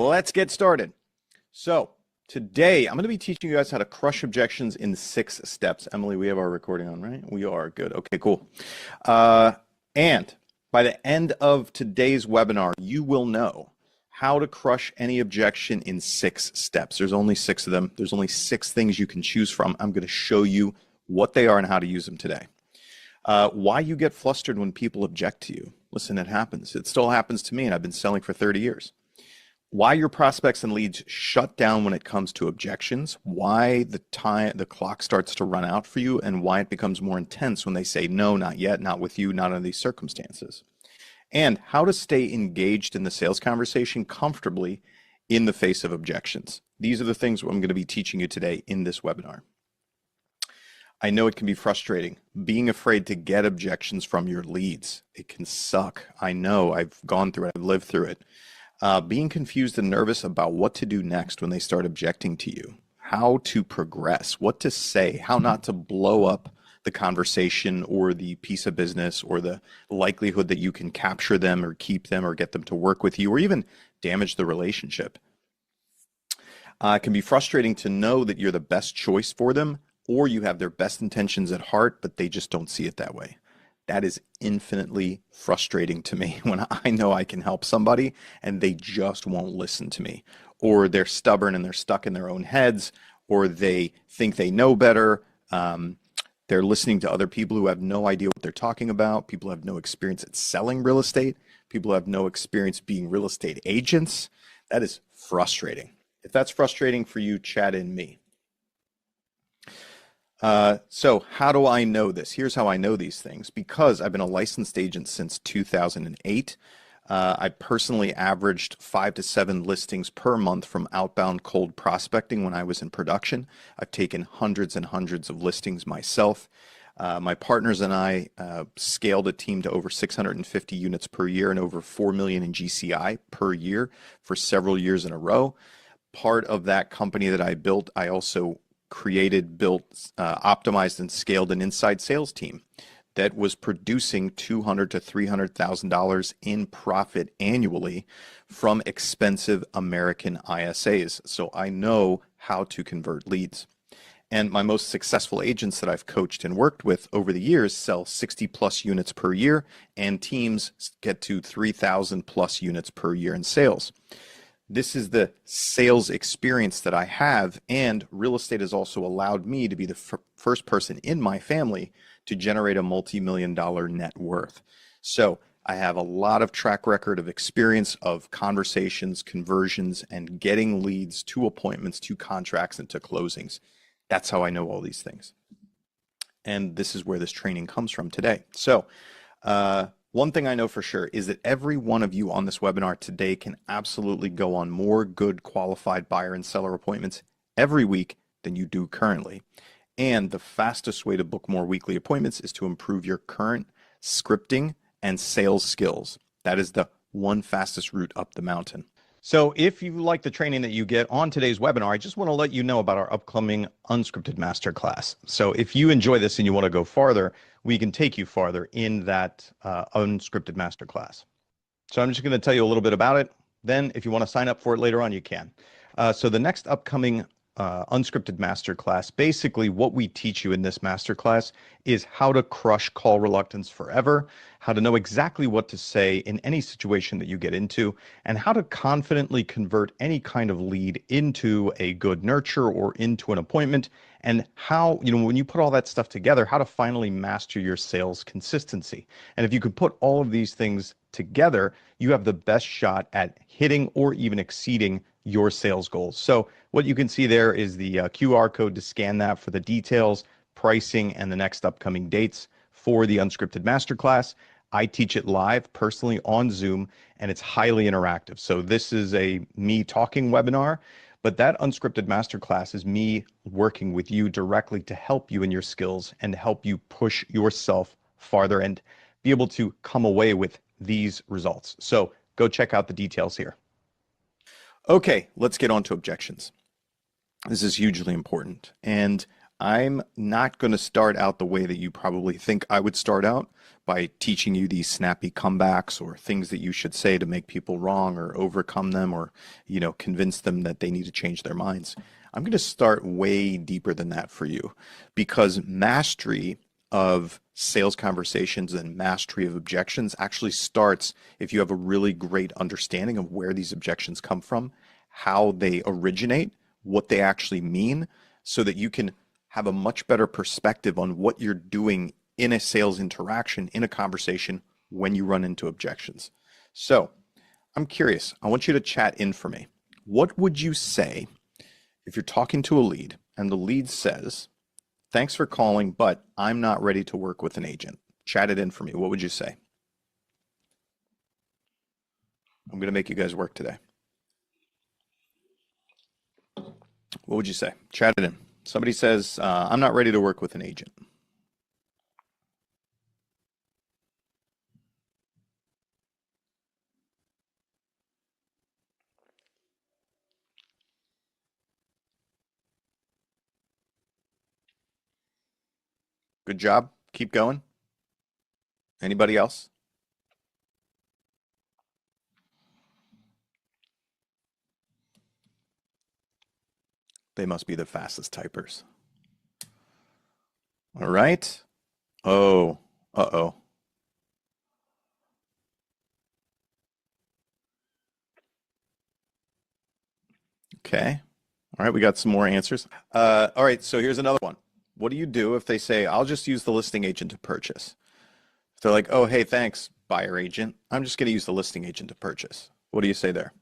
let's get started. So today I'm going to be teaching you guys how to crush objections in 6 steps. Emily, we have our recording on, right? We are good. Okay, cool. And by the end of today's webinar, you will know how to crush any objection in 6 steps. There's only 6 of them. There's only 6 things you can choose from. I'm going to show you what they are and how to use them today. Why you get flustered when people object to you. Listen, it happens. It still happens to me, and I've been selling for 30 years. Why your prospects and leads shut down when it comes to objections, why the clock starts to run out for you, and why it becomes more intense when they say no, not yet, not with you, not under these circumstances. And how to stay engaged in the sales conversation comfortably in the face of objections. These are the things I'm going to be teaching you today in this webinar. I know it can be frustrating, being afraid to get objections from your leads. It can suck. I know, I've gone through it, I've lived through it. Being confused and nervous about what to do next when they start objecting to you, how to progress, what to say, how not to blow up the conversation or the piece of business or the likelihood that you can capture them or keep them or get them to work with you or even damage the relationship. It can be frustrating to know that you're the best choice for them or you have their best intentions at heart, but they just don't see it that way. That is infinitely frustrating to me when I know I can help somebody and they just won't listen to me, or they're stubborn and they're stuck in their own heads, or they think they know better. They're listening to other people who have no idea what they're talking about, people who have no experience at selling real estate, people who have no experience being real estate agents. That is frustrating. If that's frustrating for you, chat in me. So how do I know this? Here's how I know these things. Because I've been a licensed agent since 2008. I personally averaged 5 to 7 listings per month from outbound cold prospecting when I was in production. I've taken hundreds and hundreds of listings myself. My partners and I scaled a team to over 650 units per year and over 4 million in GCI per year for several years in a row. Part of that company that I built, I also created, built, optimized, and scaled an inside sales team that was producing $200,000 to $300,000 in profit annually from expensive American ISAs. So I know how to convert leads. And my most successful agents that I've coached and worked with over the years sell 60 plus units per year, and teams get to 3,000 plus units per year in sales. This is the sales experience that I have, and real estate has also allowed me to be the first person in my family to generate a multi-million-dollar net worth. So I have a lot of track record of experience of conversations, conversions, and getting leads to appointments, to contracts, and to closings. That's how I know all these things. And this is where this training comes from today. So, one thing I know for sure is that every one of you on this webinar today can absolutely go on more good qualified buyer and seller appointments every week than you do currently. And the fastest way to book more weekly appointments is to improve your current scripting and sales skills. That is the one fastest route up the mountain. So if you like the training that you get on today's webinar, I just want to let you know about our upcoming unscripted masterclass. So if you enjoy this and you want to go farther, we can take you farther in that unscripted masterclass. So I'm just going to tell you a little bit about it. Then if you want to sign up for it later on, you can. So the next upcoming unscripted masterclass, basically what we teach you in this masterclass is how to crush call reluctance forever, how to know exactly what to say in any situation that you get into, and how to confidently convert any kind of lead into a good nurture or into an appointment, and how, when you put all that stuff together, how to finally master your sales consistency. And if you can put all of these things together, you have the best shot at hitting or even exceeding your sales goals. So what you can see there is the QR code to scan that for the details, pricing, and the next upcoming dates for the unscripted masterclass. I teach it live personally on Zoom, and it's highly interactive. So this is a me talking webinar, but that unscripted masterclass is me working with you directly to help you in your skills and help you push yourself farther and be able to come away with these results. So go check out the details here. Okay, let's get on to objections. This is hugely important. And I'm not going to start out the way that you probably think I would start out by teaching you these snappy comebacks or things that you should say to make people wrong or overcome them or, convince them that they need to change their minds. I'm going to start way deeper than that for you because mastery of sales conversations and mastery of objections actually starts if you have a really great understanding of where these objections come from, how they originate, what they actually mean, so that you can have a much better perspective on what you're doing in a sales interaction, in a conversation when you run into objections. So I'm curious. I want you to chat in for me. What would you say if you're talking to a lead and the lead says, "Thanks for calling, but I'm not ready to work with an agent"? Chat it in for me. What would you say? I'm going to make you guys work today. What would you say? Chat it in. Somebody says, "I'm not ready to work with an agent." Good job. Keep going. Anybody else? They must be the fastest typers. All right. Oh, uh-oh. Okay. All right, we got some more answers. All right, so here's another one. What do you do if they say, "I'll just use the listing agent to purchase"? If they're like, "Oh, hey, thanks, buyer agent. I'm just going to use the listing agent to purchase." What do you say there?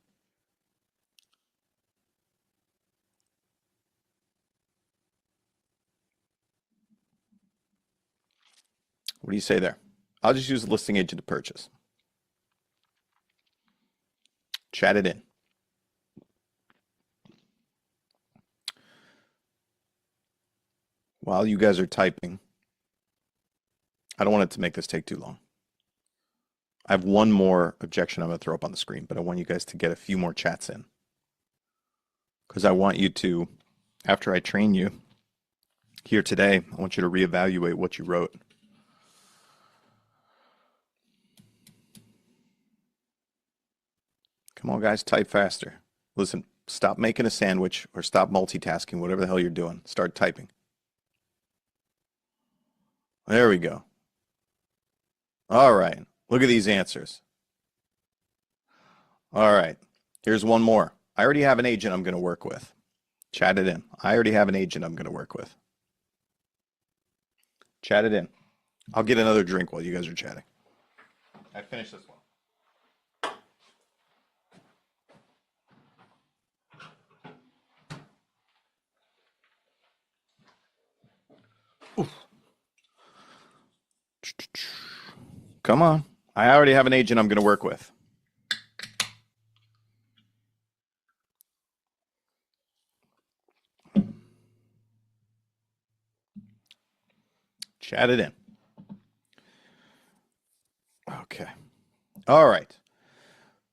What do you say there? "I'll just use the listing agent to purchase." Chat it in. While you guys are typing, I don't want it to make this take too long. I have one more objection I'm going to throw up on the screen, but I want you guys to get a few more chats in because I want you to, after I train you here today, I want you to reevaluate what you wrote. Come on, guys, type faster. Listen, stop making a sandwich or stop multitasking, whatever the hell you're doing. Start typing. There we go. All right. Look at these answers. All right. Here's one more. "I already have an agent I'm going to work with." Chat it in. "I already have an agent I'm going to work with." Chat it in. I'll get another drink while you guys are chatting. I finished this one. Come on. "I already have an agent I'm going to work with." Chat it in. Okay. All right.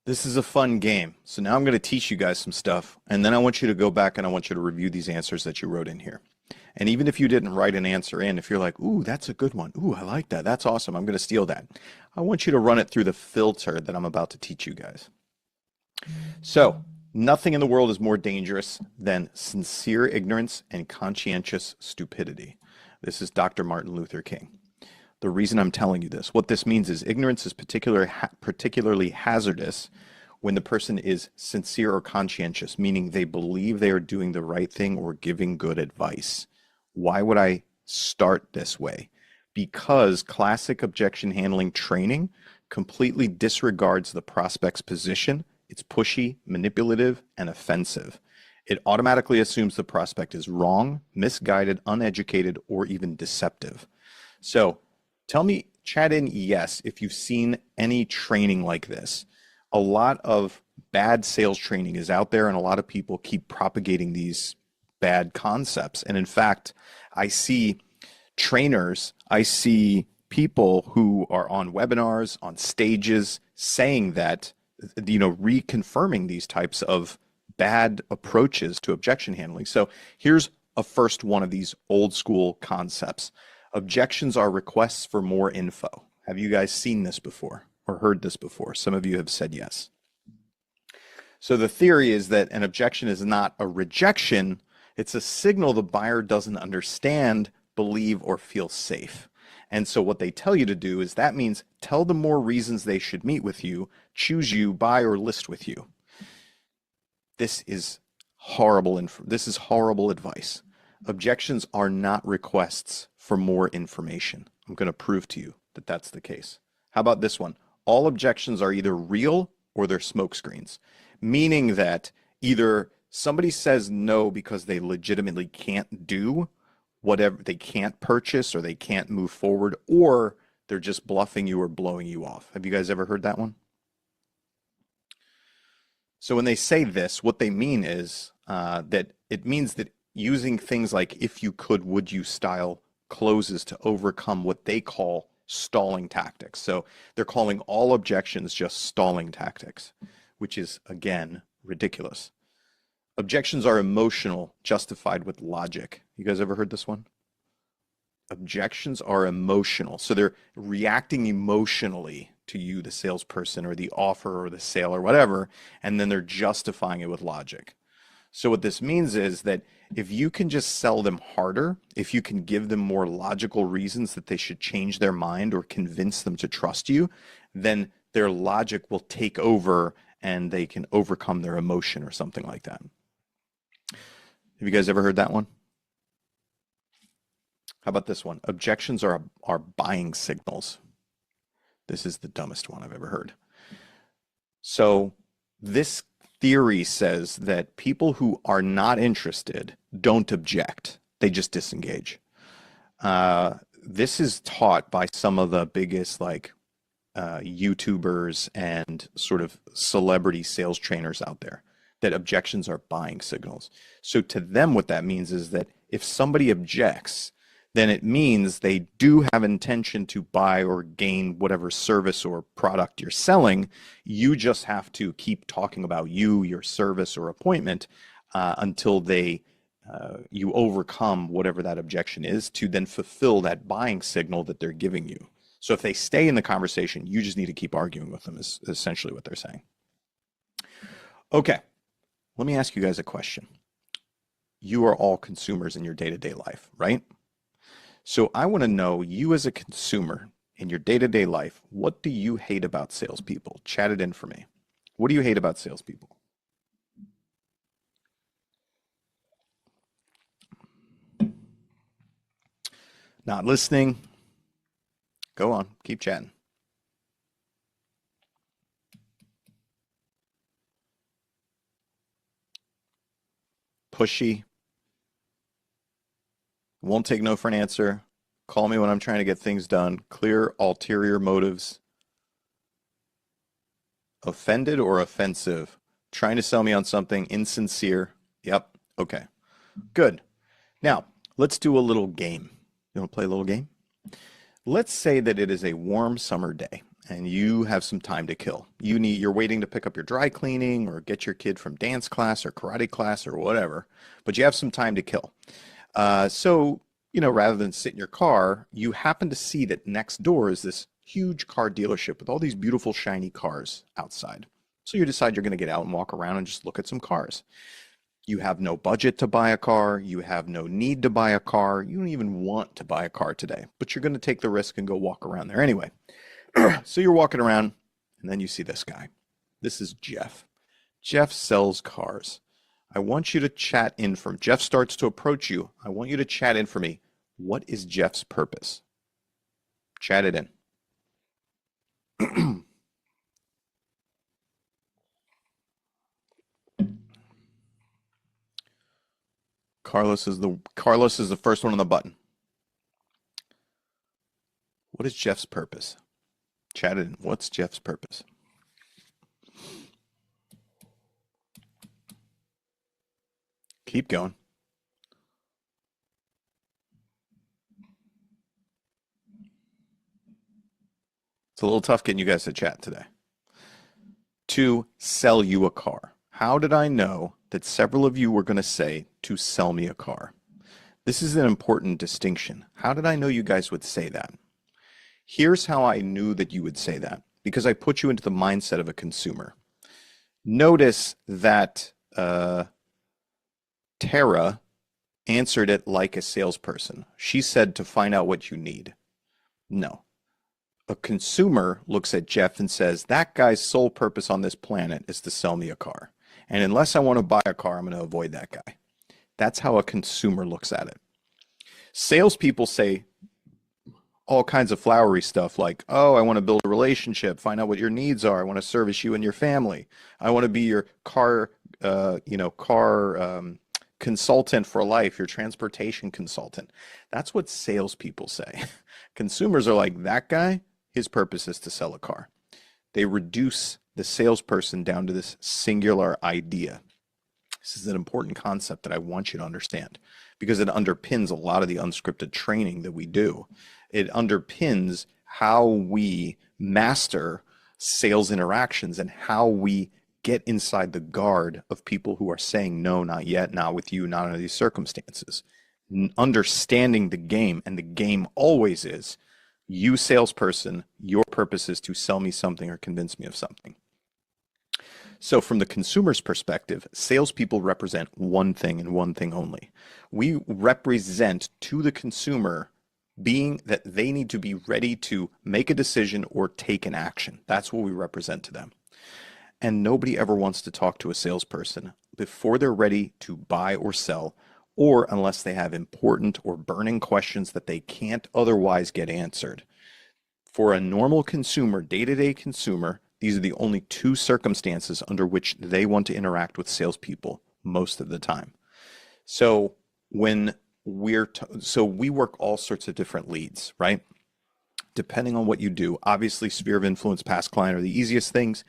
This is a fun game. So now I'm going to teach you guys some stuff, and then I want you to go back and I want you to review these answers that you wrote in here. And even if you didn't write an answer in, if you're like, "Ooh, that's a good one. Ooh, I like that. That's awesome. I'm going to steal that." I want you to run it through the filter that I'm about to teach you guys. So, nothing in the world is more dangerous than sincere ignorance and conscientious stupidity. This is Dr. Martin Luther King. The reason I'm telling you this, what this means is ignorance is particularly hazardous when the person is sincere or conscientious, meaning they believe they are doing the right thing or giving good advice. Why would I start this way? Because classic objection handling training completely disregards the prospect's position. It's pushy, manipulative, and offensive. It automatically assumes the prospect is wrong, misguided, uneducated, or even deceptive. So tell me, chat in yes if you've seen any training like this. A lot of bad sales training is out there, and a lot of people keep propagating these bad concepts. And in fact, I see trainers, I see people who are on webinars, on stages, saying that, reconfirming these types of bad approaches to objection handling. So here's a first one of these old school concepts. Objections are requests for more info. Have you guys seen this before or heard this before? Some of you have said yes. So the theory is that an objection is not a rejection. It's a signal the buyer doesn't understand, believe, or feel safe. And so what they tell you to do is that means tell them more reasons they should meet with you, choose you, buy, or list with you. This is horrible. This is horrible advice. Objections are not requests for more information. I'm going to prove to you that that's the case. How about this one? All objections are either real or they're smokescreens, meaning that either somebody says no because they legitimately can't do whatever, they can't purchase or they can't move forward, or they're just bluffing you or blowing you off. Have you guys ever heard that one? So when they say this, what they mean is that it means that using things like if you could, would you style closes to overcome what they call stalling tactics. So they're calling all objections just stalling tactics, which is, again, ridiculous. Objections are emotional, justified with logic. You guys ever heard this one? Objections are emotional. So they're reacting emotionally to you, the salesperson, or the offer, or the sale, or whatever, and then they're justifying it with logic. So what this means is that if you can just sell them harder, if you can give them more logical reasons that they should change their mind or convince them to trust you, then their logic will take over and they can overcome their emotion or something like that. Have you guys ever heard that one? How about this one? Objections are buying signals. This is the dumbest one I've ever heard. So this theory says that people who are not interested don't object. They just disengage. This is taught by some of the biggest YouTubers and sort of celebrity sales trainers out there, that objections are buying signals. So to them, what that means is that if somebody objects, then it means they do have intention to buy or gain whatever service or product you're selling. You just have to keep talking about you, your service or appointment until you overcome whatever that objection is to then fulfill that buying signal that they're giving you. So if they stay in the conversation, you just need to keep arguing with them is essentially what they're saying. Okay, let me ask you guys a question. You are all consumers in your day-to-day life, right? So I want to know, you as a consumer in your day-to-day life, what do you hate about salespeople? Chat it in for me. What do you hate about salespeople? Not listening. Go on, keep chatting. Pushy. Won't take no for an answer. Call me when I'm trying to get things done. Clear ulterior motives. Offended or offensive. Trying to sell me on something. Insincere. Yep. Okay. Good. Now, let's do a little game. You want to play a little game? Let's say that it is a warm summer day and you have some time to kill. You're waiting to pick up your dry cleaning or get your kid from dance class or karate class or whatever, but you have some time to kill. So, rather than sit in your car, you happen to see that next door is this huge car dealership with all these beautiful shiny cars outside. So you decide you're going to get out and walk around and just look at some cars. You have no budget to buy a car. You have no need to buy a car. You don't even want to buy a car today, but you're going to take the risk and go walk around there anyway. So you're walking around and then you see this guy. This is Jeff. Jeff sells cars. I want you to chat in from Jeff starts to approach you. I want you to chat in for me. What is Jeff's purpose? Chat it in. Carlos is the first one on the button. What is Jeff's purpose? Chat it in. What's Jeff's purpose? Keep going. It's a little tough getting you guys to chat today. To sell you a car. How did I know that several of you were going to say to sell me a car? This is an important distinction. How did I know you guys would say that? Here's how I knew that you would say that, because I put you into the mindset of a consumer. Notice that Tara answered it like a salesperson. She said to find out what you need. No. A consumer looks at Jeff and says, that guy's sole purpose on this planet is to sell me a car. And unless I want to buy a car, I'm going to avoid that guy. That's how a consumer looks at it. Salespeople say all kinds of flowery stuff like, oh, I want to build a relationship, find out what your needs are. I want to service you and your family. I want to be your car consultant for life, your transportation consultant. That's what salespeople say. Consumers are like, that guy, his purpose is to sell a car. They reduce the salesperson down to this singular idea. This is an important concept that I want you to understand because it underpins a lot of the unscripted training that we do. It underpins how we master sales interactions and how we get inside the guard of people who are saying no, not yet, not with you, not under these circumstances. Understanding the game, and the game always is, you salesperson, your purpose is to sell me something or convince me of something. So from the consumer's perspective, salespeople represent one thing and one thing only. We represent to the consumer being that they need to be ready to make a decision or take an action. That's what we represent to them. And nobody ever wants to talk to a salesperson before they're ready to buy or sell, or unless they have important or burning questions that they can't otherwise get answered. For a normal consumer, day-to-day consumer, these are the only two circumstances under which they want to interact with salespeople most of the time. So when we work all sorts of different leads, right? Depending on what you do, obviously sphere of influence, past client are the easiest things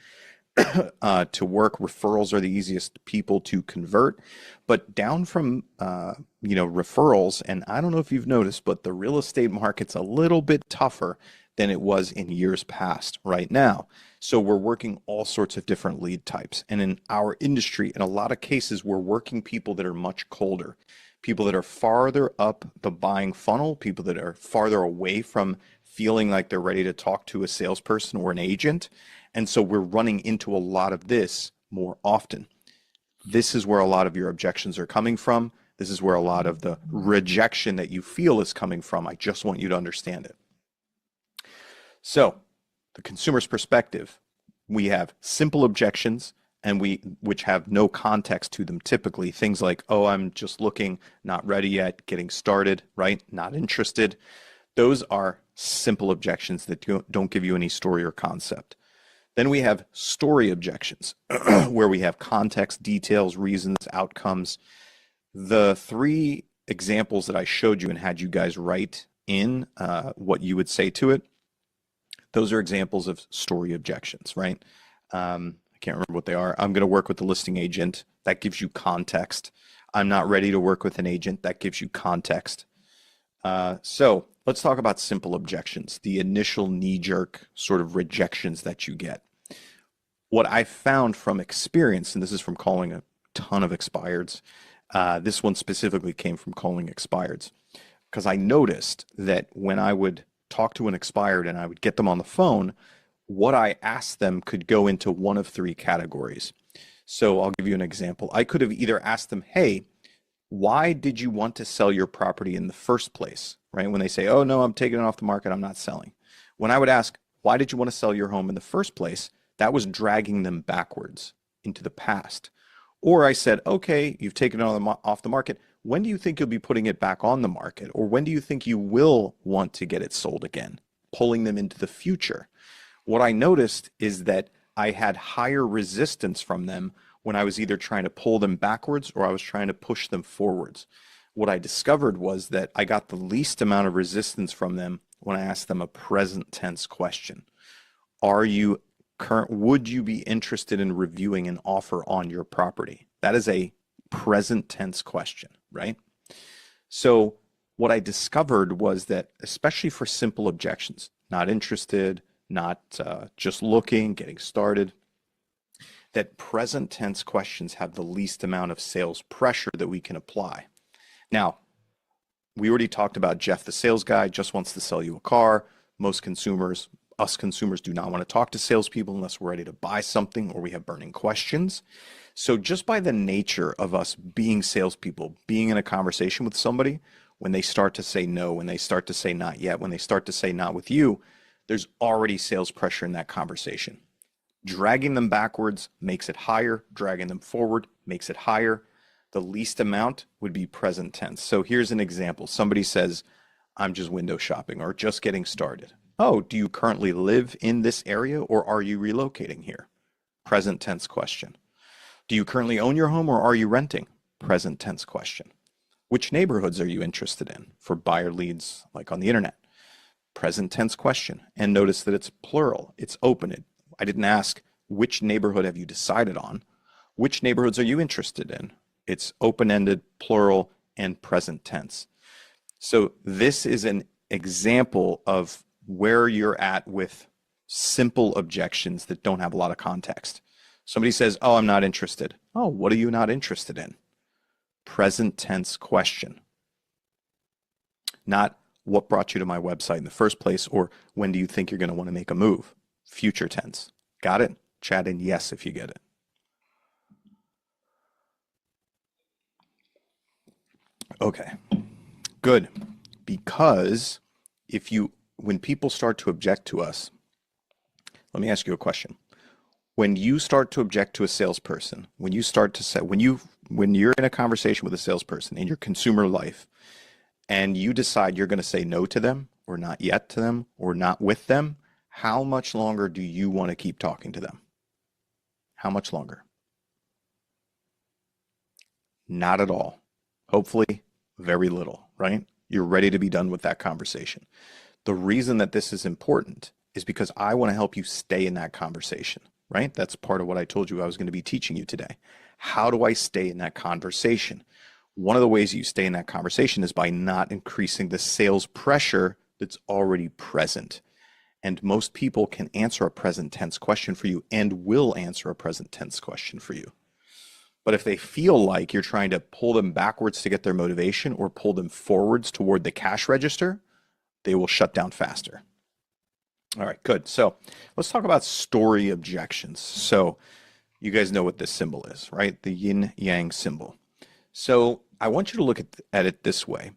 to work. Referrals are the easiest people to convert, but down from referrals, and I don't know if you've noticed, but the real estate market's a little bit tougher than it was in years past right now. So we're working all sorts of different lead types. And in our industry, in a lot of cases, we're working people that are much colder, people that are farther up the buying funnel, people that are farther away from feeling like they're ready to talk to a salesperson or an agent. And so we're running into a lot of this more often. This is where a lot of your objections are coming from. This is where a lot of the rejection that you feel is coming from. I just want you to understand it. So the consumer's perspective, we have simple objections and which have no context to them typically. Things like, oh, I'm just looking, not ready yet, getting started, right? Not interested. Those are simple objections that don't give you any story or concept. Then we have story objections, where we have context, details, reasons, outcomes. The three examples that I showed you and had you guys write in what you would say to it, those are examples of story objections, right? I can't remember what they are. I'm going to work with the listing agent. That gives you context. I'm not ready to work with an agent. That gives you context. So let's talk about simple objections, the initial knee-jerk sort of rejections that you get. What I found from experience, and this is from calling a ton of expireds, this one specifically came from calling expireds, because I noticed that when I would talk to an expired and I would get them on the phone, what I asked them could go into one of three categories. So I'll give you an example. I could have either asked them, hey, why did you want to sell your property in the first place, right? When they say, oh, no, I'm taking it off the market, I'm not selling. When I would ask, why did you want to sell your home in the first place? That was dragging them backwards into the past. Or I said, okay, you've taken it off the market. When do you think you'll be putting it back on the market? Or when do you think you will want to get it sold again? Pulling them into the future. What I noticed is that I had higher resistance from them when I was either trying to pull them backwards or I was trying to push them forwards. What I discovered was that I got the least amount of resistance from them when I asked them a present tense question. Would you be interested in reviewing an offer on your property? That is a present tense question, right? So what I discovered was that, especially for simple objections, not interested, not just looking, getting started, that present tense questions have the least amount of sales pressure that we can apply. Now, We already talked about Jeff, the sales guy, just wants to sell you a car. Most consumers, us consumers, do not want to talk to salespeople unless we're ready to buy something or we have burning questions. So just by the nature of us being salespeople, being in a conversation with somebody, when they start to say no, when they start to say not yet, when they start to say not with you, there's already sales pressure in that conversation. Dragging them backwards makes it higher. Dragging them forward makes it higher. The least amount would be present tense. So here's an example. Somebody says, I'm just window shopping or just getting started. Oh, do you currently live in this area or are you relocating here? Present tense question. Do you currently own your home or are you renting? Present tense question. Which neighborhoods are you interested in for buyer leads like on the internet? Present tense question. And notice that it's plural. It's open. I didn't ask which neighborhood have you decided on. Which neighborhoods are you interested in? It's open-ended, plural, and present tense. So this is an example of where you're at with simple objections that don't have a lot of context. Somebody says, oh, I'm not interested. Oh, what are you not interested in? Present tense question. Not what brought you to my website in the first place or when do you think you're going to want to make a move? Future tense. Got it? Chat in yes if you get it. Okay, good. Because when people start to object to us, let me ask you a question. When you start to object to a salesperson, when you're in a conversation with a salesperson in your consumer life, and you decide you're going to say no to them, or not yet to them, or not with them, how much longer do you want to keep talking to them? How much longer? Not at all. Hopefully, very little, right? You're ready to be done with that conversation. The reason that this is important is because I want to help you stay in that conversation, right? That's part of what I told you I was going to be teaching you today. How do I stay in that conversation? One of the ways you stay in that conversation is by not increasing the sales pressure that's already present. And most people can answer a present tense question for you and will answer a present tense question for you. But if they feel like you're trying to pull them backwards to get their motivation or pull them forwards toward the cash register, they will shut down faster. All right, good. So let's talk about story objections. So you guys know what this symbol is, right? The yin-yang symbol. So I want you to look at it this way.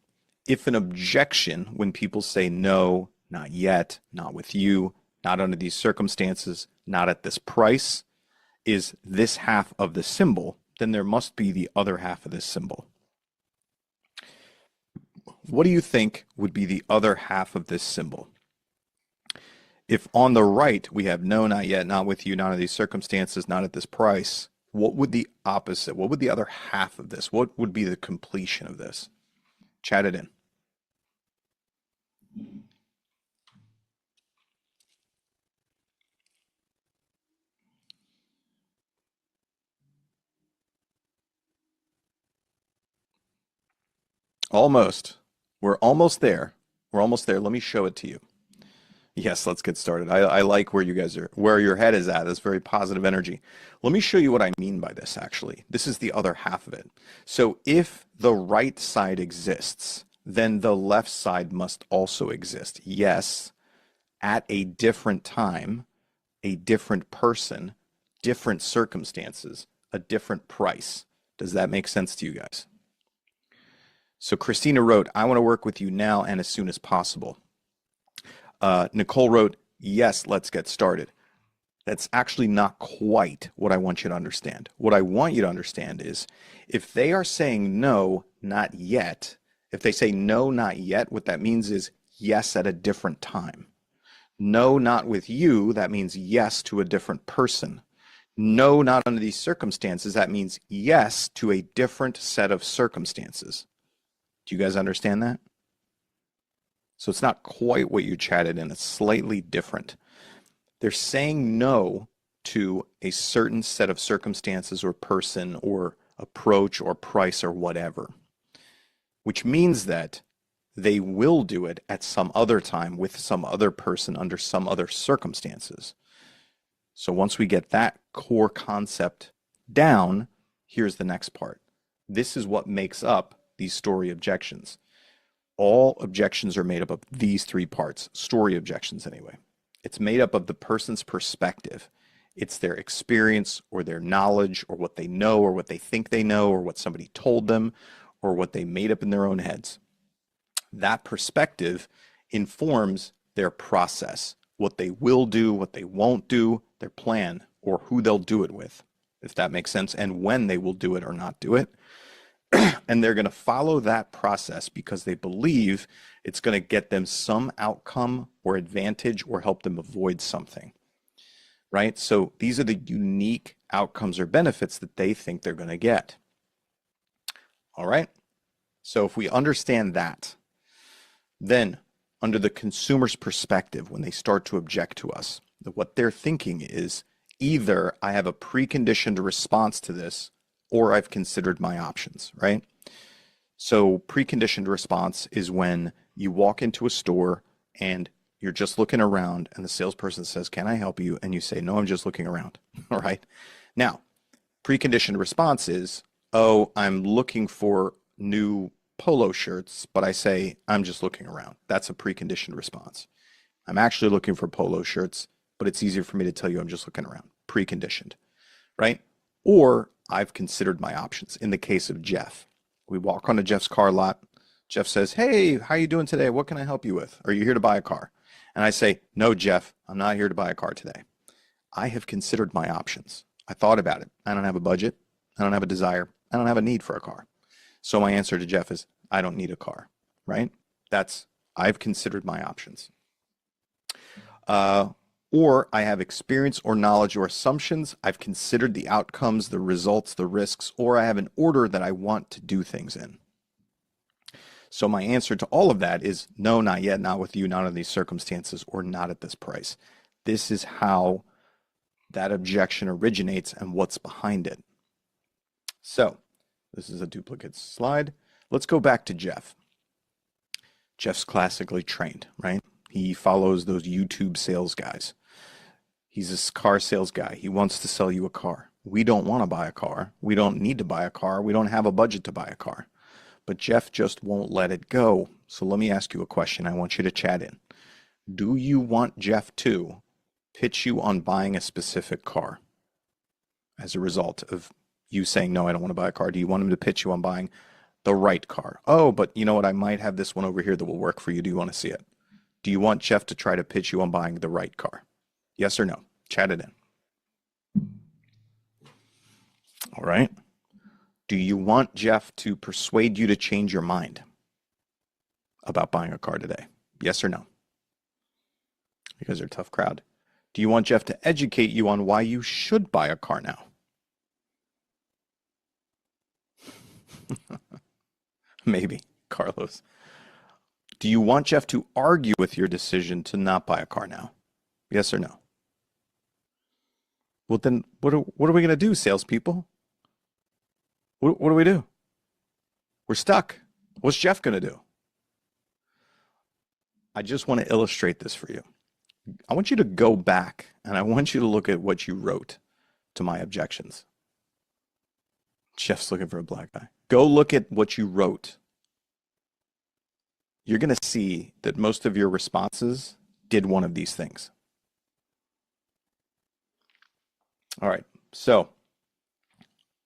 If an objection, when people say no, not yet, not with you, not under these circumstances, not at this price, is this half of the symbol, then there must be the other half of this symbol. What do you think would be the other half of this symbol? If on the right we have no, not yet, not with you, not under these circumstances, not at this price, what would the opposite, what would the other half of this, what would be the completion of this? Chat it in. Almost. We're almost there. We're almost there. Let me show it to you. Yes, let's get started. I like where you guys are, where your head is at. That's very positive energy. Let me show you what I mean by this, actually. This is the other half of it. So if the right side exists, then the left side must also exist. Yes, at a different time, a different person, different circumstances, a different price. Does that make sense to you guys? So Christina wrote, I want to work with you now and as soon as possible. Nicole wrote, yes, let's get started. That's actually not quite what I want you to understand. What I want you to understand is if they are saying no, not yet, if they say no, not yet, what that means is yes at a different time. No, not with you, that means yes to a different person. No, not under these circumstances, that means yes to a different set of circumstances. Do you guys understand that? So it's not quite what you chatted in, it's slightly different. They're saying no to a certain set of circumstances or person or approach or price or whatever, which means that they will do it at some other time with some other person under some other circumstances. So once we get that core concept down, here's the next part. This is what makes up these story objections. All objections are made up of these three parts, story objections anyway. It's made up of the person's perspective. It's their experience or their knowledge or what they know or what they think they know or what somebody told them or what they made up in their own heads. That perspective informs their process, what they will do, what they won't do, their plan, or who they'll do it with, if that makes sense, and when they will do it or not do it. And they're going to follow that process because they believe it's going to get them some outcome or advantage or help them avoid something, right? So these are the unique outcomes or benefits that they think they're going to get. All right. So if we understand that, then under the consumer's perspective, when they start to object to us, what they're thinking is either I have a preconditioned response to this or I've considered my options, right? So preconditioned response is when you walk into a store and you're just looking around and the salesperson says, "Can I help you?" And you say, "No, I'm just looking around." All right. Now, preconditioned response is, "Oh, I'm looking for new polo shirts," but I say, "I'm just looking around." That's a preconditioned response. I'm actually looking for polo shirts, but it's easier for me to tell you I'm just looking around. Preconditioned, right? Or I've considered my options. In the case of Jeff, we walk onto Jeff's car lot. Jeff says, "Hey, how you doing today? What can I help you with? Are you here to buy a car?" And I say, "No, Jeff, I'm not here to buy a car today. I have considered my options. I thought about it. I don't have a budget. I don't have a desire. I don't have a need for a car." So my answer to Jeff is, I don't need a car, right? That's, I've considered my options. Or I have experience or knowledge or assumptions. I've considered the outcomes, the results, the risks, or I have an order that I want to do things in. So my answer to all of that is no, not yet, not with you, not in these circumstances, or not at this price. This is how that objection originates and what's behind it. So this is a duplicate slide. Let's go back to Jeff. Jeff's classically trained, right? He follows those YouTube sales guys. He's a car sales guy. He wants to sell you a car. We don't want to buy a car. We don't need to buy a car. We don't have a budget to buy a car. But Jeff just won't let it go. So let me ask you a question. I want you to chat in. Do you want Jeff to pitch you on buying a specific car as a result of you saying, "No, I don't want to buy a car"? Do you want him to pitch you on buying the right car? "Oh, but you know what? I might have this one over here that will work for you. Do you want to see it?" Do you want Jeff to try to pitch you on buying the right car? Yes or no? Chat it in. All right. Do you want Jeff to persuade you to change your mind about buying a car today? Yes or no? You guys are a tough crowd. Do you want Jeff to educate you on why you should buy a car now? Maybe, Carlos. Do you want Jeff to argue with your decision to not buy a car now? Yes or no? Well, then what are we going to do, salespeople? What do we do? We're stuck. What's Jeff going to do? I just want to illustrate this for you. I want you to go back and I want you to look at what you wrote to my objections. Jeff's looking for a black guy. Go look at what you wrote. You're going to see that most of your responses did one of these things. All right. So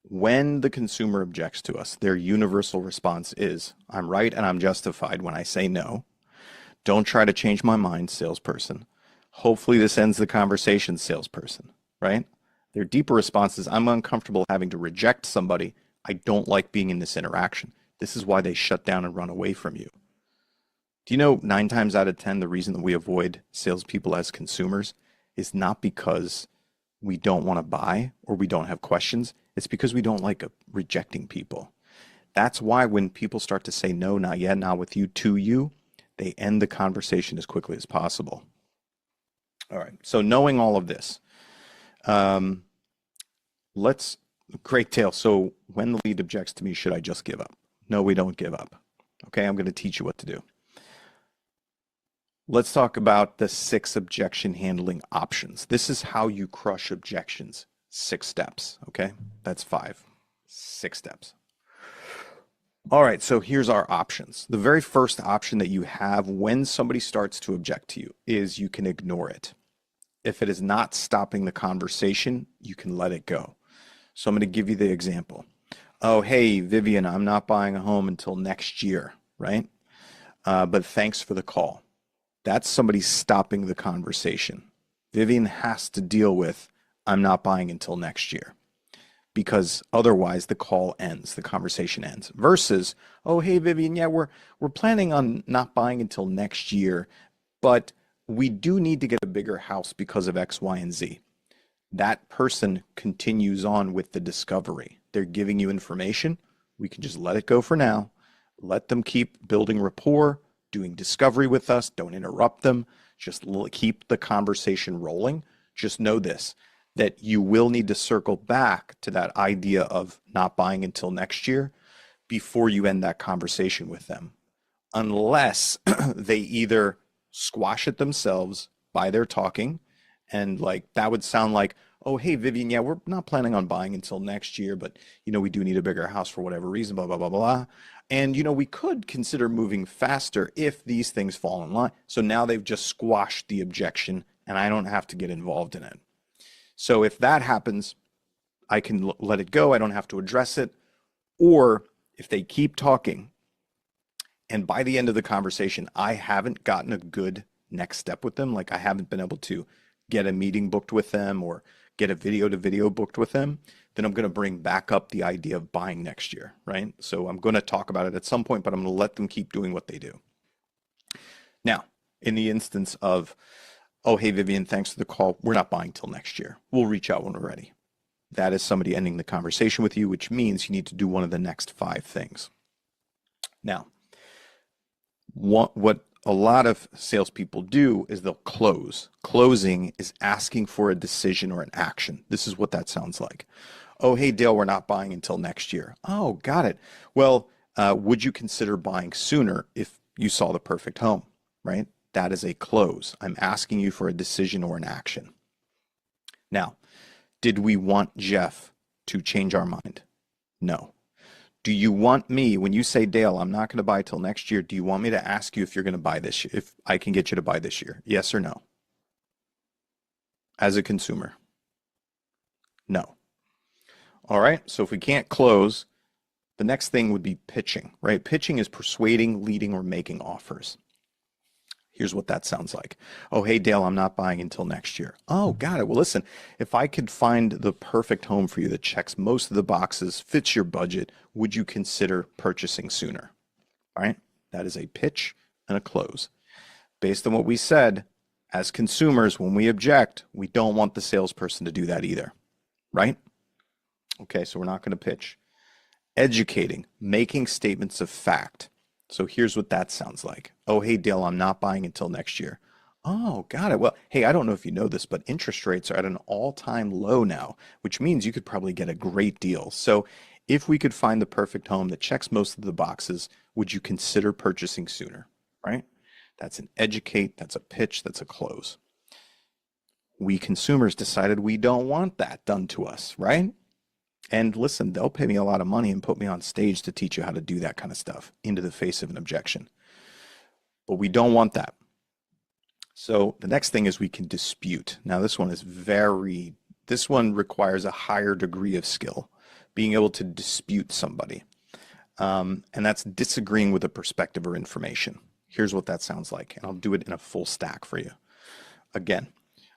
when the consumer objects to us, their universal response is, "I'm right and I'm justified when I say no. Don't try to change my mind, salesperson. Hopefully this ends the conversation, salesperson," right? Their deeper response is, "I'm uncomfortable having to reject somebody. I don't like being in this interaction." This is why they shut down and run away from you. Do you know 9 times out of 10, the reason that we avoid salespeople as consumers is not because we don't want to buy or we don't have questions. It's because we don't like rejecting people. That's why when people start to say no, not yet, not with you, to you, they end the conversation as quickly as possible. All right. So knowing all of this, great Dale. So when the lead objects to me, should I just give up? No, we don't give up. Okay. I'm going to teach you what to do. Let's talk about the 6 objection handling options. This is how you crush objections. 6 steps. Okay. That's 5. 6 steps. All right, so here's our options. The very first option that you have when somebody starts to object to you is you can ignore it. If it is not stopping the conversation, you can let it go. So I'm going to give you the example. Oh, hey, Vivian, I'm not buying a home until next year, right? But thanks for the call. That's somebody stopping the conversation. Vivian has to deal with, I'm not buying until next year, because otherwise the call ends, the conversation ends. Versus, oh, hey, Vivian, yeah, we're planning on not buying until next year, but we do need to get a bigger house because of X, Y, and Z. That person continues on with the discovery. They're giving you information. We can just let it go for now. Let them keep building rapport, doing discovery with us. Don't interrupt them. Just keep the conversation rolling. Just know this, that you will need to circle back to that idea of not buying until next year before you end that conversation with them, unless they either squash it themselves by their talking, and like that would sound like, oh, hey, Vivian, yeah, we're not planning on buying until next year, but we do need a bigger house for whatever reason, blah, blah, blah, blah. And we could consider moving faster if these things fall in line. So now they've just squashed the objection and I don't have to get involved in it. So if that happens, I can let it go. I don't have to address it. Or if they keep talking and by the end of the conversation, I haven't gotten a good next step with them, like I haven't been able to get a meeting booked with them or get a video to video booked with them, then I'm going to bring back up the idea of buying next year, right? So I'm going to talk about it at some point, but I'm going to let them keep doing what they do. Now, in the instance of, oh, hey, Vivian, thanks for the call. We're not buying till next year. We'll reach out when we're ready. That is somebody ending the conversation with you, which means you need to do one of the next 5 things. Now, what a lot of salespeople do is they'll close. Closing is asking for a decision or an action. This is what that sounds like. Oh, hey, Dale, we're not buying until next year. Oh, got it. Well, would you consider buying sooner if you saw the perfect home, right? That is a close. I'm asking you for a decision or an action. Now, did we want Jeff to change our mind? No. Do you want me, when you say, Dale, I'm not going to buy till next year, do you want me to ask you if you're going to buy this year, if I can get you to buy this year? Yes or no? As a consumer? No. All right, so if we can't close, the next thing would be pitching, right? Pitching is persuading, leading, or making offers. Here's what that sounds like. Oh, hey, Dale, I'm not buying until next year. Oh, got it. Well, listen, if I could find the perfect home for you that checks most of the boxes, fits your budget, would you consider purchasing sooner? All right. That is a pitch and a close. Based on what we said, as consumers, when we object, we don't want the salesperson to do that either. Right? Okay, so we're not going to pitch. Educating, making statements of fact. So here's what that sounds like. Oh, hey, Dale, I'm not buying until next year. Oh, got it. Well, hey, I don't know if you know this, but interest rates are at an all-time low now, which means you could probably get a great deal. So if we could find the perfect home that checks most of the boxes, would you consider purchasing sooner, right? That's an educate, that's a pitch, that's a close. We consumers decided we don't want that done to us, right? And listen, they'll pay me a lot of money and put me on stage to teach you how to do that kind of stuff into the face of an objection. But we don't want that. So the next thing is we can dispute. Now this one requires a higher degree of skill, being able to dispute somebody. And that's disagreeing with a perspective or information. Here's what that sounds like. And I'll do it in a full stack for you. Again,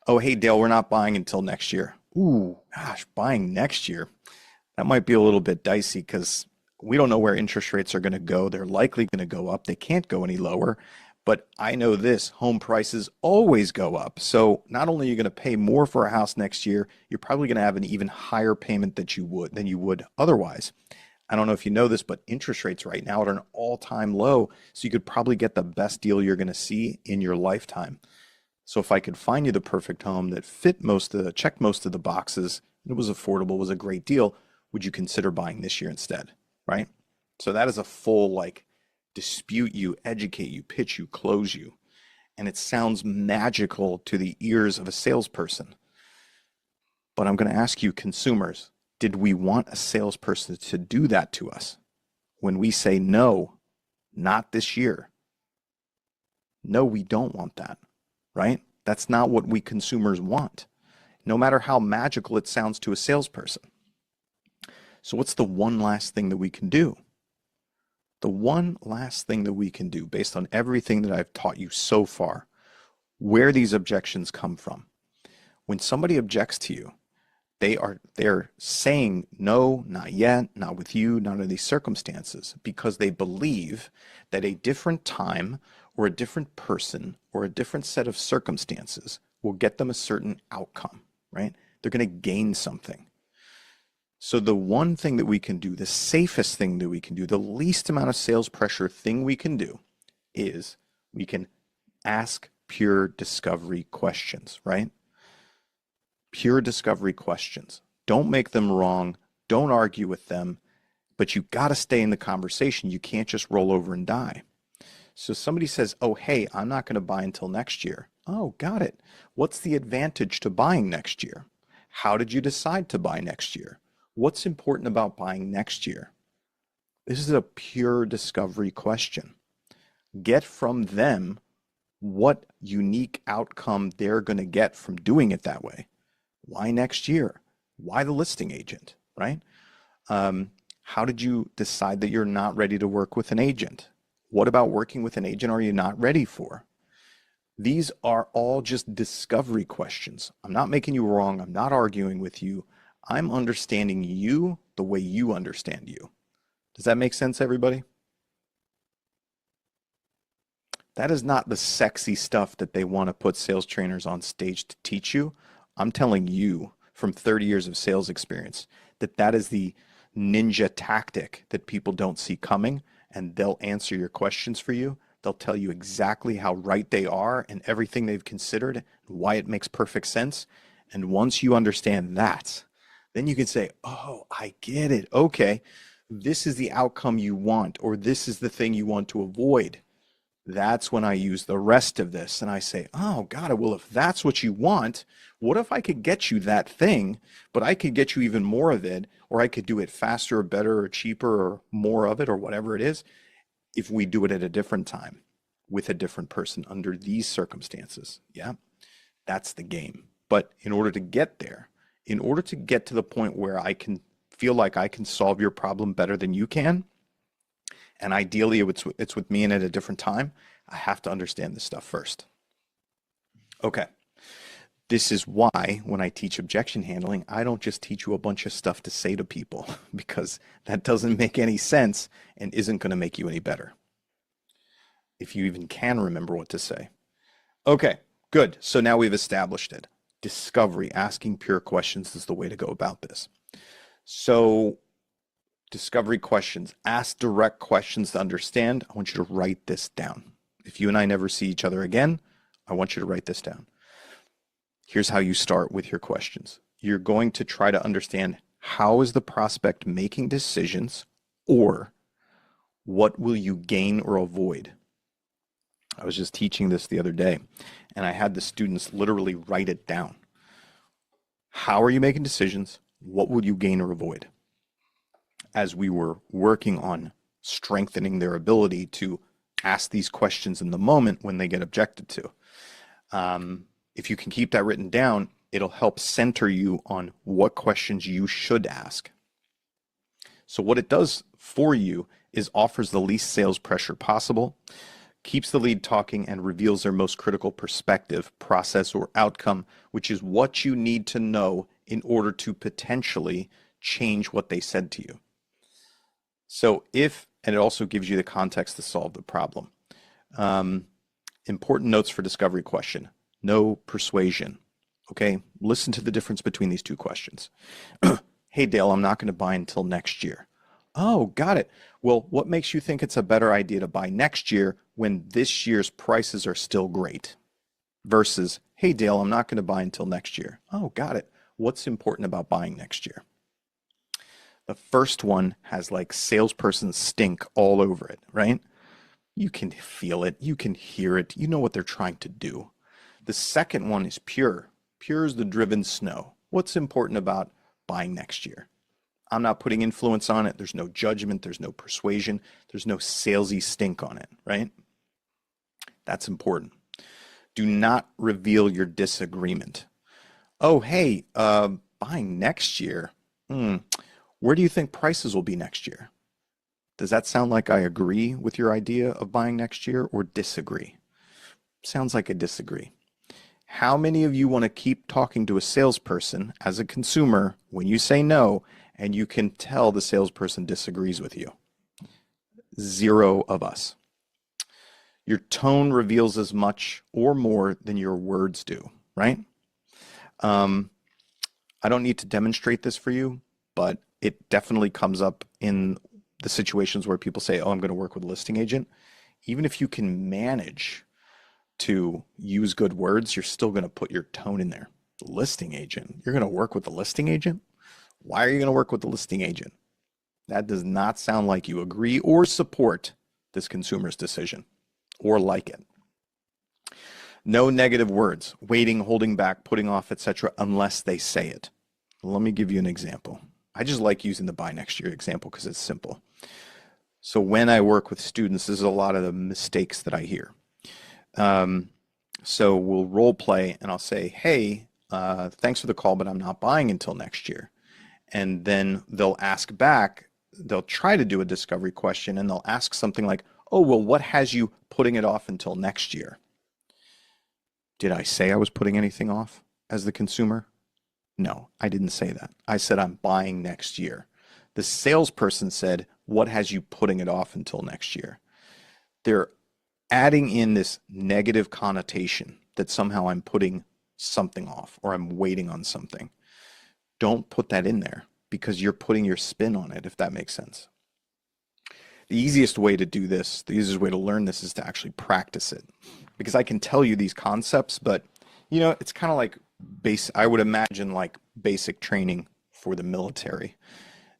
oh, hey, Dale, we're not buying until next year. Ooh, gosh, buying next year. That might be a little bit dicey because we don't know where interest rates are going to go. They're likely going to go up. They can't go any lower. But I know this, home prices always go up. So not only are you going to pay more for a house next year, you're probably going to have an even higher payment than you would otherwise. I don't know if you know this, but interest rates right now are at an all-time low. So you could probably get the best deal you're going to see in your lifetime. So if I could find you the perfect home that checked most of the boxes, and it was affordable, was a great deal, would you consider buying this year instead, right? So that is a full dispute you, educate you, pitch you, close you. And it sounds magical to the ears of a salesperson. But I'm going to ask you, consumers, did we want a salesperson to do that to us? when we say no, not this year. No, we don't want that, right? That's not what we consumers want, no matter how magical it sounds to a salesperson. So what's the one last thing that we can do? The one last thing that we can do based on everything that I've taught you so far, where these objections come from. When somebody objects to you, they're saying no, not yet, not with you, not in these circumstances, because they believe that a different time or a different person or a different set of circumstances will get them a certain outcome, right? They're going to gain something. So the one thing that we can do, the safest thing that we can do, the least amount of sales pressure thing we can do is we can ask pure discovery questions, right? Pure discovery questions. Don't make them wrong. Don't argue with them, but you got to stay in the conversation. You can't just roll over and die. So somebody says, oh, hey, I'm not going to buy until next year. Oh, got it. What's the advantage to buying next year? How did you decide to buy next year? What's important about buying next year? This is a pure discovery question. Get from them what unique outcome they're going to get from doing it that way. Why next year? Why the listing agent, right? How did you decide that you're not ready to work with an agent? What about working with an agent are you not ready for? These are all just discovery questions. I'm not making you wrong. I'm not arguing with you. I'm understanding you the way you understand you. Does that make sense, everybody? That is not the sexy stuff that they want to put sales trainers on stage to teach you. I'm telling you from 30 years of sales experience that that is the ninja tactic that people don't see coming, and they'll answer your questions for you. They'll tell you exactly how right they are and everything they've considered and why it makes perfect sense. And once you understand that, then you can say, oh, I get it. Okay, this is the outcome you want, or this is the thing you want to avoid. That's when I use the rest of this and I say, oh, got it. Well, if that's what you want, what if I could get you that thing, but I could get you even more of it, or I could do it faster or better or cheaper or more of it or whatever it is, if we do it at a different time with a different person under these circumstances. Yeah, that's the game. But in order to get there, in order to get to the point where I can feel like I can solve your problem better than you can, and ideally it's with me and at a different time, I have to understand this stuff first. Okay. This is why when I teach objection handling, I don't just teach you a bunch of stuff to say to people because that doesn't make any sense and isn't going to make you any better. If you even can remember what to say. Okay, good. So now we've established it. Discovery, asking pure questions is the way to go about this. So discovery questions, ask direct questions to understand. I want you to write this down. If you and I never see each other again, I want you to write this down. Here's how you start with your questions. You're going to try to understand how is the prospect making decisions, or what will you gain or avoid? I was just teaching this the other day, and I had the students literally write it down. How are you making decisions? What will you gain or avoid? As we were working on strengthening their ability to ask these questions in the moment when they get objected to. If you can keep that written down, it'll help center you on what questions you should ask. So what it does for you is offers the least sales pressure possible, keeps the lead talking, and reveals their most critical perspective, process, or outcome, which is what you need to know in order to potentially change what they said to you. So and it also gives you the context to solve the problem. Important notes for discovery question. No persuasion. Okay, listen to the difference between these two questions. Hey, Dale, I'm not going to buy until next year. Oh, got it. Well, what makes you think it's a better idea to buy next year when this year's prices are still great? Versus, hey, Dale, I'm not going to buy until next year. Oh, got it. What's important about buying next year? The first one has like salesperson stink all over it, right? You can feel it. You can hear it. You know what they're trying to do. The second one is pure. Pure is the driven snow. What's important about buying next year? I'm not putting influence on it. There's no judgment. There's no persuasion. There's no salesy stink on it, right? That's important. Do not reveal your disagreement. Oh, hey, buying next year. Where do you think prices will be next year? Does that sound like I agree with your idea of buying next year or disagree? Sounds like I disagree. How many of you want to keep talking to a salesperson as a consumer when you say no and you can tell the salesperson disagrees with you? 0 of us. Your tone reveals as much or more than your words do, right? I don't need to demonstrate this for you, but it definitely comes up in the situations where people say, oh, I'm going to work with a listing agent. Even if you can manage to use good words, you're still going to put your tone in there. The listing agent, you're going to work with the listing agent? Why are you going to work with the listing agent? That does not sound like you agree or support this consumer's decision or like it. No negative words, waiting, holding back, putting off, etc., unless they say it. Let me give you an example. I just like using the buy next year example because it's simple. So when I work with students, this is a lot of the mistakes that I hear. So we'll role play and I'll say, hey, thanks for the call, but I'm not buying until next year. And then they'll ask back, they'll try to do a discovery question and they'll ask something like, oh, well, what has you putting it off until next year? Did I say I was putting anything off as the consumer? No, I didn't say that. I said I'm buying next year. The salesperson said, what has you putting it off until next year? They're adding in this negative connotation that somehow I'm putting something off or I'm waiting on something. Don't put that in there because you're putting your spin on it, if that makes sense. The easiest way to do this, the easiest way to learn this is to actually practice it. Because I can tell you these concepts, but you know, it's kind of like I would imagine like basic training for the military.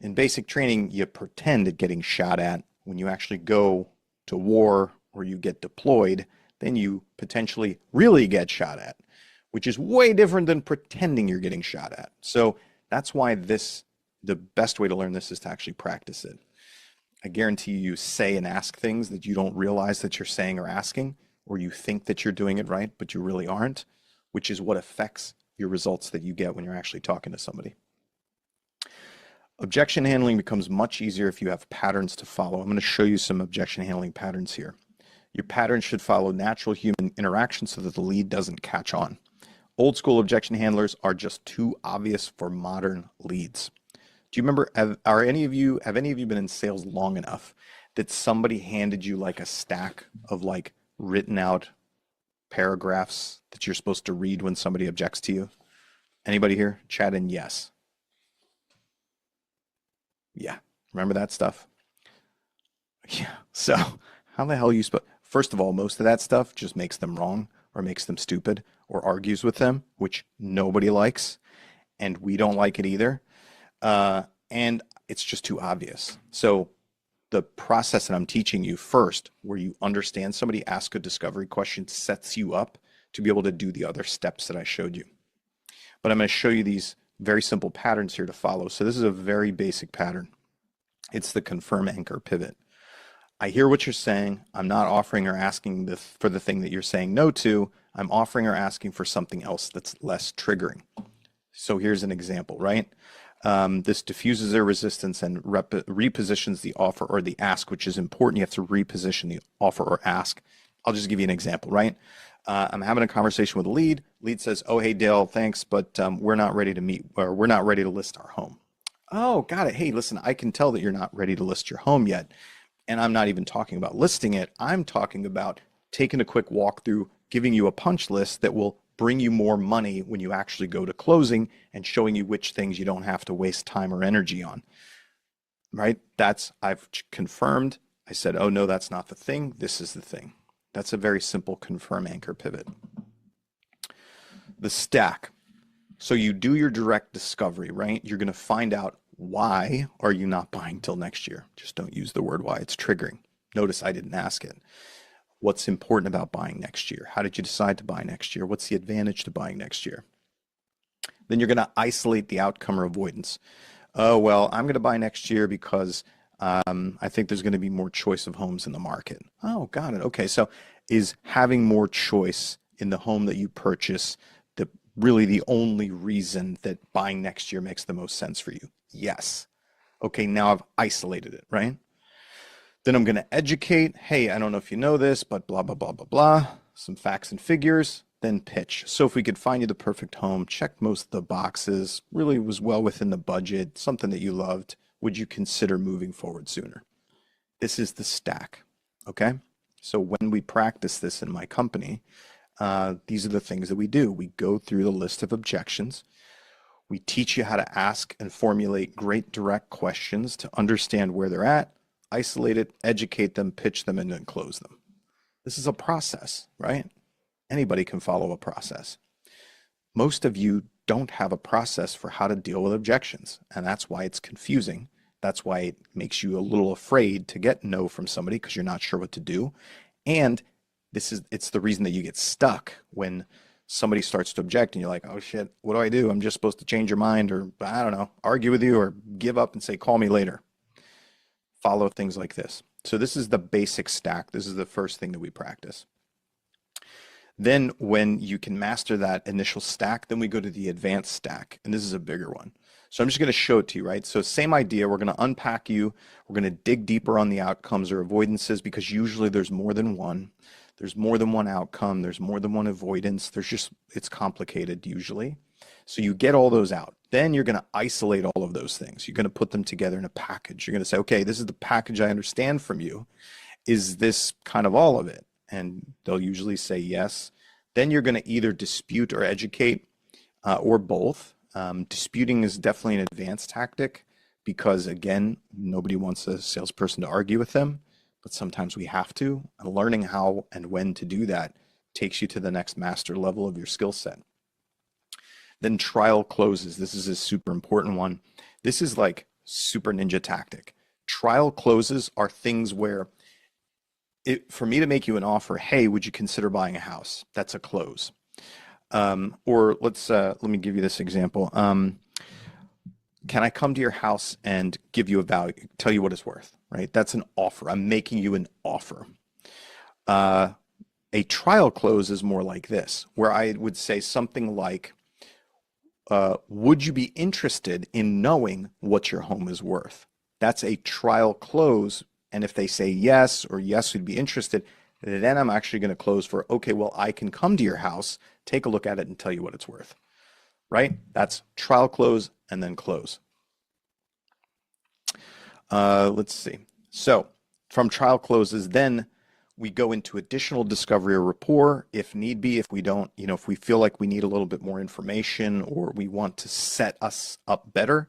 In basic training, you pretend at getting shot at. When you actually go to war or you get deployed, then you potentially really get shot at, which is way different than pretending you're getting shot at. So that's why the best way to learn this is to actually practice it. I guarantee you say and ask things that you don't realize that you're saying or asking, or you think that you're doing it right, but you really aren't, which is what affects your results that you get when you're actually talking to somebody. Objection handling becomes much easier if you have patterns to follow. I'm going to show you some objection handling patterns here. Your patterns should follow natural human interaction so that the lead doesn't catch on. Old school objection handlers are just too obvious for modern leads. Do you remember, have any of you been in sales long enough that somebody handed you like a stack of like written out paragraphs that you're supposed to read when somebody objects to you? Anybody here? Chat in yes. Yeah. Remember that stuff? Yeah. So how the hell are you supposed? First of all, most of that stuff just makes them wrong or makes them stupid or argues with them, which nobody likes. And we don't like it either. And it's just too obvious. So the process that I'm teaching you first, where you understand somebody, ask a discovery question, sets you up to be able to do the other steps that I showed you. But I'm going to show you these very simple patterns here to follow. So this is a very basic pattern. It's the confirm, anchor, pivot. I hear what you're saying. I'm not offering or asking for the thing that you're saying no to. I'm offering or asking for something else that's less triggering. So here's an example, right? This diffuses their resistance and repositions the offer or the ask, which is important. You have to reposition the offer or ask. I'll just give you an example, right? I'm having a conversation with a lead. Lead says, oh, hey, Dale, thanks, but we're not ready to meet, or we're not ready to list our home. Oh, got it. Hey, listen, I can tell that you're not ready to list your home yet. And I'm not even talking about listing it. I'm talking about taking a quick walkthrough, giving you a punch list that will bring you more money when you actually go to closing and showing you which things you don't have to waste time or energy on, right? I've confirmed. I said, oh no, that's not the thing. This is the thing. That's a very simple confirm, anchor, pivot. The stack. So you do your direct discovery, right? You're going to find out why are you not buying till next year. Just don't use the word why. It's triggering. Notice I didn't ask it. What's important about buying next year? How did you decide to buy next year? What's the advantage to buying next year? Then you're going to isolate the outcome or avoidance. Oh, well, I'm going to buy next year because I think there's going to be more choice of homes in the market. Oh, got it. Okay, so is having more choice in the home that you purchase the really the only reason that buying next year makes the most sense for you? Yes. Okay, now I've isolated it, right? Then I'm going to educate. Hey, I don't know if you know this, but blah, blah, blah, blah, blah. Some facts and figures, then pitch. So if we could find you the perfect home, check most of the boxes, really was well within the budget, something that you loved, would you consider moving forward sooner? This is the stack, okay? So when we practice this in my company, these are the things that we do. We go through the list of objections. We teach you how to ask and formulate great direct questions to understand where they're at, isolate it, educate them, pitch them, and then close them. This is a process, right? Anybody can follow a process. Most of you don't have a process for how to deal with objections, and that's why it's confusing. That's why it makes you a little afraid to get no from somebody because you're not sure what to do. And it's the reason that you get stuck when somebody starts to object and you're like, oh shit, what do I do? I'm just supposed to change your mind or I don't know, argue with you or give up and say, call me later. Follow things like this. So this is the basic stack. This is the first thing that we practice. Then when you can master that initial stack, then we go to the advanced stack. And this is a bigger one. So I'm just going to show it to you, right? So same idea. We're going to unpack you. We're going to dig deeper on the outcomes or avoidances because usually there's more than one. There's more than one outcome. There's more than one avoidance. It's complicated usually. So you get all those out. Then you're going to isolate all of those things. You're going to put them together in a package. You're going to say, okay, this is the package I understand from you. Is this kind of all of it? And they'll usually say yes. Then you're going to either dispute or educate or both. Disputing is definitely an advanced tactic because, again, nobody wants a salesperson to argue with them, but sometimes we have to. And learning how and when to do that takes you to the next master level of your skill set. Then trial closes. This is a super important one. This is like super ninja tactic. Trial closes are things where for me to make you an offer, hey, would you consider buying a house? That's a close. Or let me give you this example. Can I come to your house and give you a value, tell you what it's worth, right? That's an offer. I'm making you an offer. A trial close is more like this, where I would say something like, would you be interested in knowing what your home is worth? That's a trial close. And if they say yes, or yes, we'd be interested, then I'm actually going to close for, okay, well, I can come to your house, take a look at it and tell you what it's worth, right? That's trial close and then close. Let's see. So from trial closes, then we go into additional discovery or rapport if need be, if we don't, if we feel like we need a little bit more information or we want to set us up better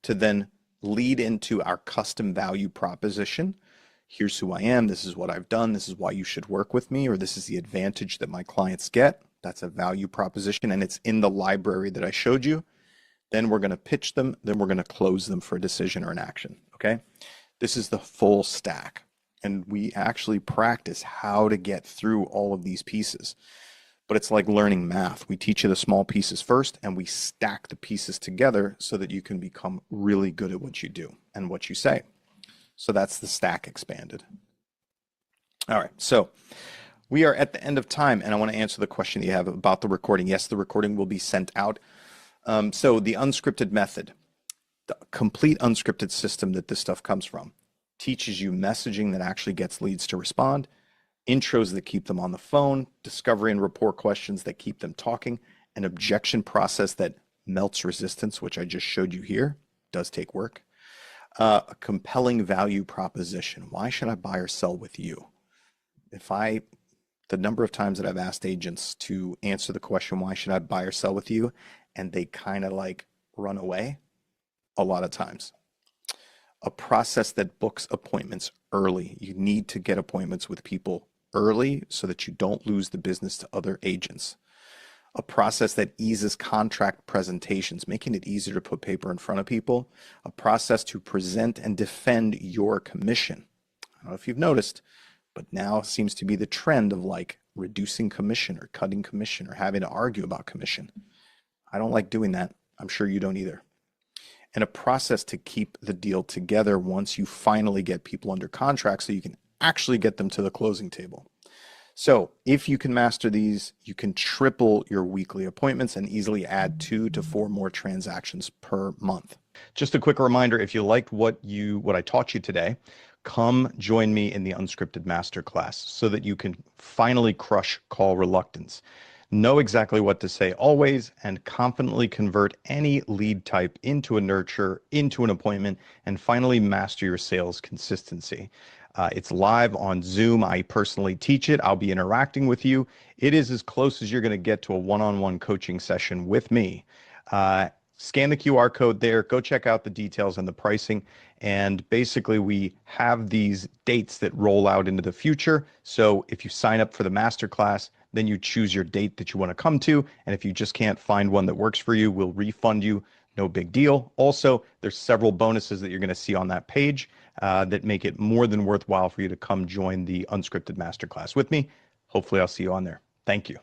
to then lead into our custom value proposition. Here's who I am. This is what I've done. This is why you should work with me, or this is the advantage that my clients get. That's a value proposition, and it's in the library that I showed you. Then we're going to pitch them. Then we're going to close them for a decision or an action. Okay. This is the full stack. And we actually practice how to get through all of these pieces. But it's like learning math. We teach you the small pieces first, and we stack the pieces together so that you can become really good at what you do and what you say. So that's the stack expanded. All right, so we are at the end of time, and I want to answer the question that you have about the recording. Yes, the recording will be sent out. So the unscripted method, the complete unscripted system that this stuff comes from, teaches you messaging that actually gets leads to respond, intros that keep them on the phone, discovery and rapport questions that keep them talking, an objection process that melts resistance, which I just showed you here, does take work. A compelling value proposition. Why should I buy or sell with you? The number of times that I've asked agents to answer the question, why should I buy or sell with you? And they kind of like run away a lot of times. A process that books appointments early. You need to get appointments with people early so that you don't lose the business to other agents. A process that eases contract presentations, making it easier to put paper in front of people. A process to present and defend your commission. I don't know if you've noticed, but now seems to be the trend of like reducing commission or cutting commission or having to argue about commission. I don't like doing that. I'm sure you don't either. and a process to keep the deal together once you finally get people under contract so you can actually get them to the closing table. So if you can master these, you can triple your weekly appointments and easily add 2 to 4 more transactions per month. Just a quick reminder, if you liked what I taught you today, come join me in the Unscripted Masterclass so that you can finally crush call reluctance. Know exactly what to say always and confidently convert any lead type into a nurture, into an appointment, and finally master your sales consistency. It's live on Zoom. I personally teach it. I'll be interacting with you. It is as close as you're going to get to a one-on-one coaching session with me. Scan the QR code there. Go check out the details and the pricing. And basically, we have these dates that roll out into the future. So if you sign up for the masterclass, then you choose your date that you want to come to. And if you just can't find one that works for you, we'll refund you. No big deal. Also, there's several bonuses that you're going to see on that page that make it more than worthwhile for you to come join the Unscripted Masterclass with me. Hopefully, I'll see you on there. Thank you.